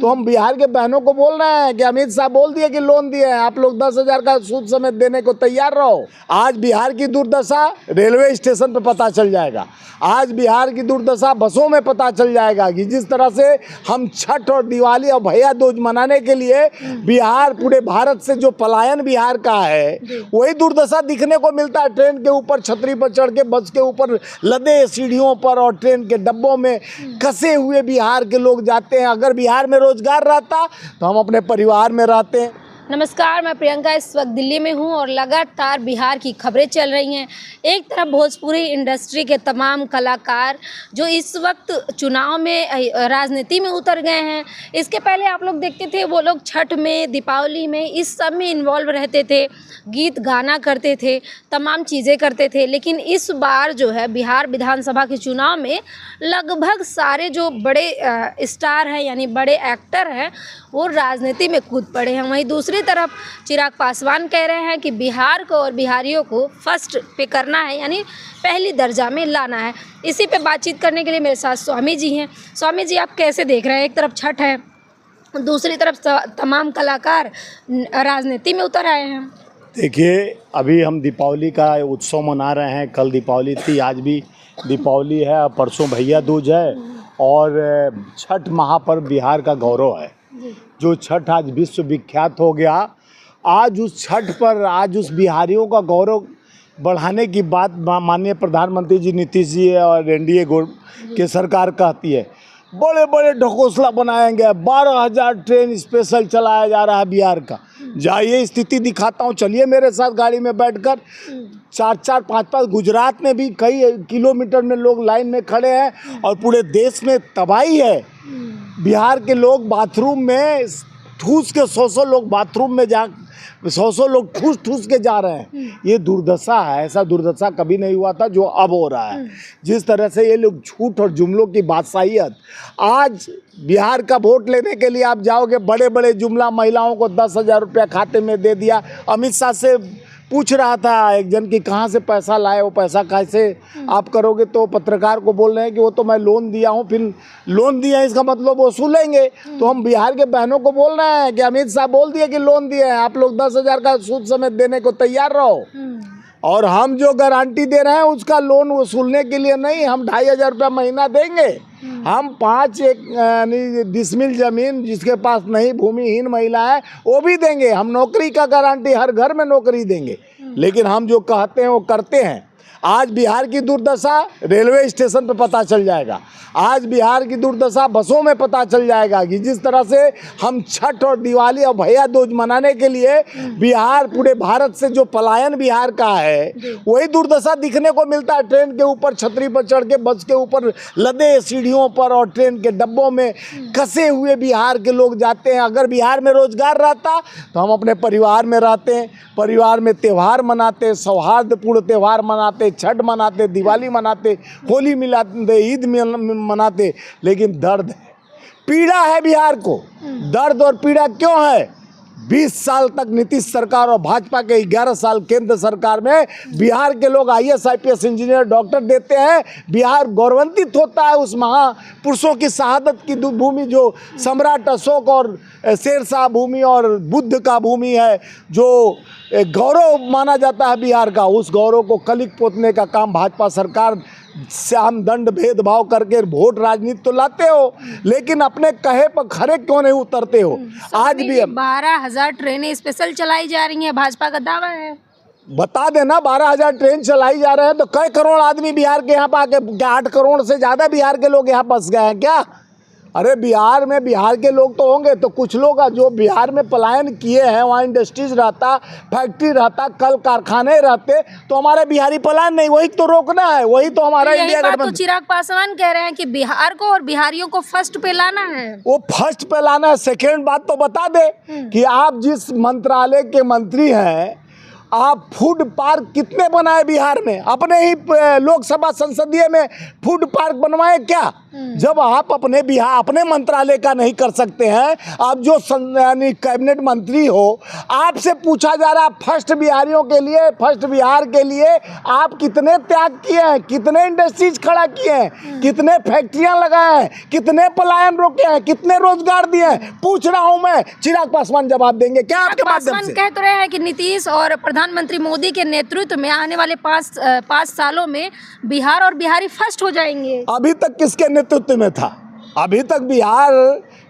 तो हम बिहार के बहनों को बोल रहे हैं कि अमित शाह बोल दिए कि लोन दिए हैं, आप लोग 10,000 का सूद समेत देने को तैयार रहो। आज बिहार की दुर्दशा रेलवे स्टेशन पे पता चल जाएगा, आज बिहार की दुर्दशा बसों में पता चल जाएगा कि जिस तरह से हम छठ और दिवाली और भैया दूज मनाने के लिए बिहार, पूरे भारत से जो पलायन बिहार का है, वही दुर्दशा दिखने को मिलता है। ट्रेन के ऊपर छतरी पर चढ़ के, बस के ऊपर लदे सीढ़ियों पर और ट्रेन के डब्बों में कसे हुए बिहार के लोग जाते हैं। अगर बिहार में रोजगार रहता तो हम अपने परिवार में रहते हैं। नमस्कार, मैं प्रियंका इस वक्त दिल्ली में हूं और लगातार बिहार की खबरें चल रही हैं। एक तरफ भोजपुरी इंडस्ट्री के तमाम कलाकार जो इस वक्त चुनाव में राजनीति में उतर गए हैं। इसके पहले आप लोग देखते थे वो लोग छठ में, दीपावली में, इस सब में इन्वॉल्व रहते थे, गीत गाना करते थे, तमाम चीज़ें करते थे। लेकिन इस बार जो है बिहार विधानसभा के चुनाव में लगभग सारे जो बड़े स्टार हैं, यानी बड़े एक्टर हैं, वो राजनीति में कूद पड़े हैं। वहीं दूसरी तरफ चिराग पासवान कह रहे हैं कि बिहार को और बिहारियों को फर्स्ट पे करना है, यानी पहली दर्जा में लाना है। इसी पे बातचीत करने के लिए मेरे साथ स्वामी जी हैं। स्वामी जी, आप कैसे देख रहे हैं? एक तरफ छठ है, दूसरी तरफ तमाम कलाकार राजनीति में उतर आए हैं। देखिए, अभी हम दीपावली का उत्सव मना रहे हैं। कल दीपावली थी, आज भी दीपावली है, परसों भैया दूज है और छठ महापर्व बिहार का गौरव है। जो छठ आज विश्व विख्यात हो गया, आज उस छठ पर, आज उस बिहारियों का गौरव बढ़ाने की बात माननीय प्रधानमंत्री जी नीतीश जी और एनडीए के सरकार कहती है। बड़े बड़े ढकोसला बनाएंगे, 12,000 ट्रेन स्पेशल चलाया जा रहा है बिहार का। जाइए, स्थिति दिखाता हूँ, चलिए मेरे साथ गाड़ी में बैठकर। 4-4, 5-5 गुजरात में भी कई किलोमीटर में लोग लाइन में खड़े हैं और पूरे देश में तबाही है। बिहार के लोग बाथरूम में ठूस के 100 लोग बाथरूम में 100 लोग ठूस के जा रहे हैं। ये दुर्दशा है, ऐसा दुर्दशा कभी नहीं हुआ था जो अब हो रहा है। जिस तरह से ये लोग झूठ और जुमलों की बादशाहियत, आज बिहार का वोट लेने के लिए आप जाओगे, बड़े बड़े जुमला, महिलाओं को 10,000 रुपया खाते में दे दिया। अमित शाह से पूछ रहा था एक जन कि कहाँ से पैसा लाए, वो पैसा कैसे आप करोगे, तो पत्रकार को बोल रहे हैं कि वो तो मैं लोन दिया हूँ। फिर लोन दिया है इसका मतलब वसूलेंगे। तो हम बिहार के बहनों को बोल रहे हैं कि अमित शाह बोल दिए कि लोन दिए हैं, आप लोग 10,000 का सूद समेत देने को तैयार रहो। और हम जो गारंटी दे रहे हैं उसका लोन वसूलने के लिए नहीं, हम 2,500 रुपया महीना देंगे। हम 5 डिसमिल जमीन जिसके पास नहीं, भूमिहीन महिला है, वो भी देंगे। हम नौकरी का गारंटी, हर घर में नौकरी देंगे। लेकिन हम जो कहते हैं वो करते हैं। आज बिहार की दुर्दशा रेलवे स्टेशन पे पता चल जाएगा, आज बिहार की दुर्दशा बसों में पता चल जाएगा कि जिस तरह से हम छठ और दिवाली और भैया दूज मनाने के लिए बिहार, पूरे भारत से जो पलायन बिहार का है, वही दुर्दशा दिखने को मिलता है। ट्रेन के ऊपर छतरी पर चढ़ के, बस के ऊपर लदे सीढ़ियों पर और ट्रेन के डब्बों में कसे हुए बिहार के लोग जाते हैं। अगर बिहार में रोजगार रहता तो हम अपने परिवार में रहते हैं, परिवार में त्यौहार मनाते, सौहार्दपूर्ण त्यौहार मनाते, छठ मनाते, दिवाली मनाते, होली मिलाते, ईद मनाते। लेकिन दर्द है, पीड़ा है बिहार को। दर्द और पीड़ा क्यों है? 20 साल तक नीतीश सरकार और भाजपा के 11 साल केंद्र सरकार में बिहार के लोग IAS, IPS, इंजीनियर, डॉक्टर देते हैं। बिहार गौरवान्वित होता है उस महापुरुषों की शहादत की भूमि जो सम्राट अशोक और शेरशाह भूमि और बुद्ध का भूमि है, जो गौरव माना जाता है बिहार का। उस गौरव को कलिक पोतने का काम भाजपा सरकार साम दंड भेदभाव करके वोट राजनीति तो लाते हो, लेकिन अपने कहे पर खरे क्यों नहीं उतरते हो? आज भी 12,000 ट्रेनें स्पेशल चलाई जा रही हैं, भाजपा का दावा है। बता देना, 12,000 ट्रेन चलाई जा रहे हैं तो कई करोड़ आदमी बिहार के यहाँ पर आके, 8 करोड़ से ज़्यादा बिहार के लोग यहाँ फंस गए हैं क्या? अरे बिहार में बिहार के लोग तो होंगे, तो कुछ लोग जो बिहार में पलायन किए हैं, वहाँ इंडस्ट्रीज रहता, फैक्ट्री रहता, कल कारखाने रहते, तो हमारे बिहारी पलायन नहीं, वही तो रोकना है, वही तो हमारा इंडिया गठबंधन। तो चिराग पासवान कह रहे हैं कि बिहार को और बिहारियों को फर्स्ट पे लाना है। वो फर्स्ट पे लाना है। सेकेंड बात तो बता दे कि आप जिस मंत्रालय के मंत्री हैं, आप फूड पार्क कितने बनाए बिहार में? अपने ही लोकसभा संसदीय में फूड पार्क बनवाए क्या? जब आप अपने बिहार अपने मंत्रालय का नहीं कर सकते हैं, आप जो यानी कैबिनेट मंत्री हो, आपसे पूछा जा रहा है फर्स्ट बिहारियों के लिए, फर्स्ट बिहार के लिए आप कितने त्याग किए हैं, कितने इंडस्ट्रीज खड़ा किए हैं, कितने फैक्ट्रियां लगाए हैं, कितने पलायन रोके हैं, कितने रोजगार दिए हैं? पूछ रहा हूं मैं। चिराग पासवान जवाब देंगे क्या आपके माध्यम से? कह तो रहे हैं कि नीतीश और प्रधानमंत्री मोदी के नेतृत्व में आने वाले पाँच सालों में बिहार और बिहारी फर्स्ट हो जाएंगे। अभी तक किसके नेतृत्व में था? अभी तक बिहार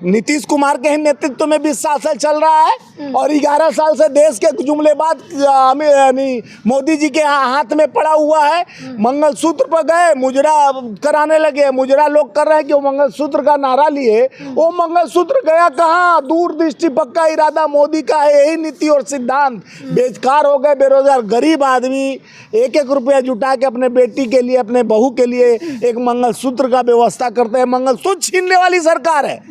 नीतीश कुमार के ही नेतृत्व में 20 साल से चल रहा है और 11 साल से देश के जुमलेबाज यानी मोदी जी के हाथ में पड़ा हुआ है। मंगलसूत्र पर गए, मुजरा कराने लगे, मुजरा लोग कर रहे हैं कि वो मंगलसूत्र का नारा लिए, वो मंगलसूत्र गया कहाँ? दूरदृष्टि पक्का इरादा मोदी का है, यही नीति और सिद्धांत। बेकार हो गए बेरोजगार गरीब आदमी 1-1 रुपया जुटा के अपने बेटी के लिए, अपने बहू के लिए एक मंगलसूत्र का व्यवस्था करते हैं। मंगलसूत्र छीनने वाली सरकार है।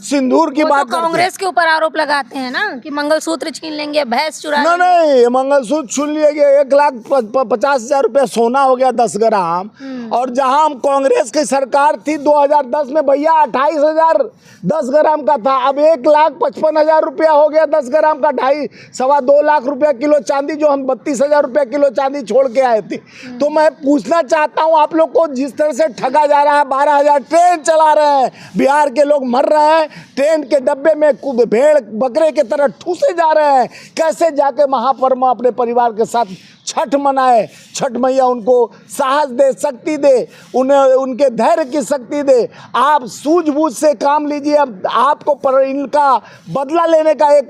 सिंदूर की बात तो कांग्रेस के ऊपर आरोप लगाते हैं ना कि मंगलसूत्र छीन लेंगे, भैंस चुरा लेंगे। नहीं, मंगलसूत्र छीन लिए, 1,50,000 रुपया सोना हो गया 10 ग्राम। और जहां कांग्रेस की सरकार थी 2010 में भैया 28,000 10 ग्राम का था, अब 1,55,000 रुपया हो गया 10 ग्राम का। 2.5-2 लाख रुपया किलो चांदी, जो हम 32,000 रुपया किलो चांदी छोड़ के आए थे। तो मैं पूछना चाहता हूं आप लोग को, जिस तरह से ठगा जा रहा है, 12,000 ट्रेन चला रहे हैं, बिहार के लोग मर रहे हैं, ट्रेन के डब्बे में भेड़ बकरे के तरह ठूसे जा रहे हैं। कैसे जाके महापर्व अपने परिवार के साथ छठ मनाए? छठ मैया उनको साहस दे, शक्ति दे, उन्हें उनके धैर्य की शक्ति दे। आप सूझबूझ से काम लीजिए। अब आपको पर इनका बदला लेने का एक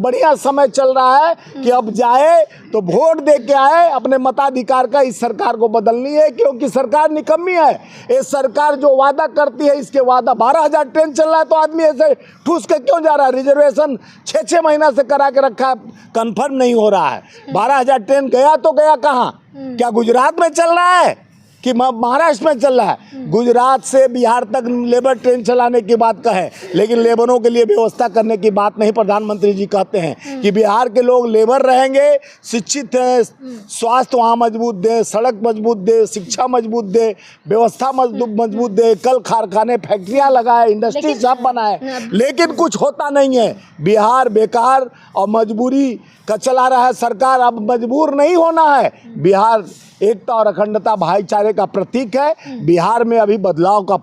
बढ़िया समय चल रहा है कि अब जाए तो वोट दे के आए, अपने मताधिकार का इस सरकार को बदलनी है, क्योंकि सरकार निकम्मी है। ये सरकार जो वादा करती है, इसके वादा 12,000 ट्रेन चल रहा है तो आदमी ऐसे ठूस के क्यों जा रहा है? रिजर्वेशन 6-6 महीना से करा के रखा है, कंफर्म नहीं हो रहा है। 12,000 ट्रेन गया तो गया कहाँ? क्या गुजरात में चल रहा है कि महाराष्ट्र में चल रहा है? गुजरात से बिहार तक लेबर ट्रेन चलाने की बात कहे, लेकिन लेबरों के लिए व्यवस्था करने की बात नहीं। प्रधानमंत्री जी कहते हैं कि बिहार के लोग लेबर रहेंगे, शिक्षित हैं, स्वास्थ्य वहाँ मजबूत दे, सड़क मजबूत दे, शिक्षा मजबूत दे, व्यवस्था मजबूत दे, कल कारखाने फैक्ट्रियाँ लगाए, इंडस्ट्री सब बनाए, लेकिन कुछ होता नहीं है। बिहार बेकार और मजबूरी का चला रहा है सरकार। अब मजबूर नहीं होना है। बिहार एकता और अखंडता भाईचारे का प्रतीक है। बिहार में अभी बदलाव का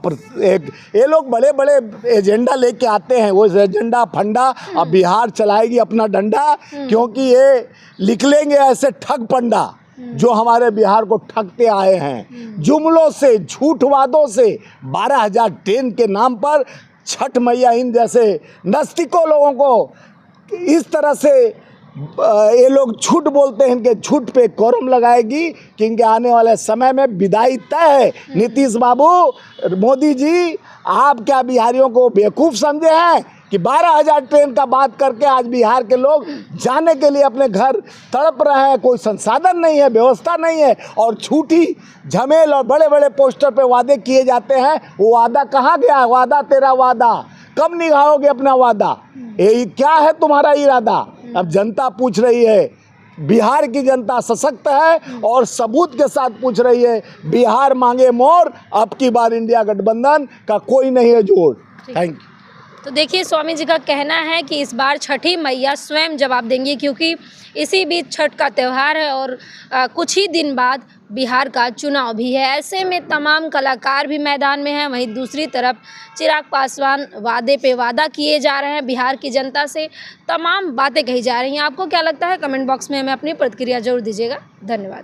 एक ये लोग बड़े बड़े एजेंडा लेके आते हैं, वो एजेंडा फंडा अब बिहार चलाएगी अपना डंडा, क्योंकि ये लिख लेंगे ऐसे ठग पंडा जो हमारे बिहार को ठगते आए हैं जुमलों से, झूठ वादों से। 12,000 ट्रेन के नाम पर छठ मैया इन जैसे नास्तिकों लोगों को इस तरह से ये लोग झूठ बोलते हैं, इनके झूठ पे कोरम लगाएगी कि इनके आने वाले समय में विदाई तय है। नीतीश बाबू, मोदी जी, आप क्या बिहारियों को बेवकूफ़ समझे हैं कि 12,000 ट्रेन का बात करके आज बिहार के लोग जाने के लिए अपने घर तड़प रहे हैं? कोई संसाधन नहीं है, व्यवस्था नहीं है, और झूठी झमेल और बड़े बड़े पोस्टर पे वादे किए जाते हैं। वो वादा कहाँ गया? वादा तेरा वादा, कब निभाओगे अपना वादा? ये क्या है तुम्हारा इरादा? अब जनता पूछ रही है, बिहार की जनता सशक्त है और सबूत के साथ पूछ रही है। बिहार मांगे मोर, अब की बार इंडिया गठबंधन का कोई नहीं है जोड़। Thank you. तो देखिए, स्वामी जी का कहना है कि इस बार छठी मैया स्वयं जवाब देंगी, क्योंकि इसी बीच छठ का त्यौहार है और कुछ ही दिन बाद बिहार का चुनाव भी है। ऐसे में तमाम कलाकार भी मैदान में हैं, वहीं दूसरी तरफ चिराग पासवान वादे पे वादा किए जा रहे हैं। बिहार की जनता से तमाम बातें कही जा रही हैं। आपको क्या लगता है? कमेंट बॉक्स में हमें अपनी प्रतिक्रिया जरूर दीजिएगा। धन्यवाद।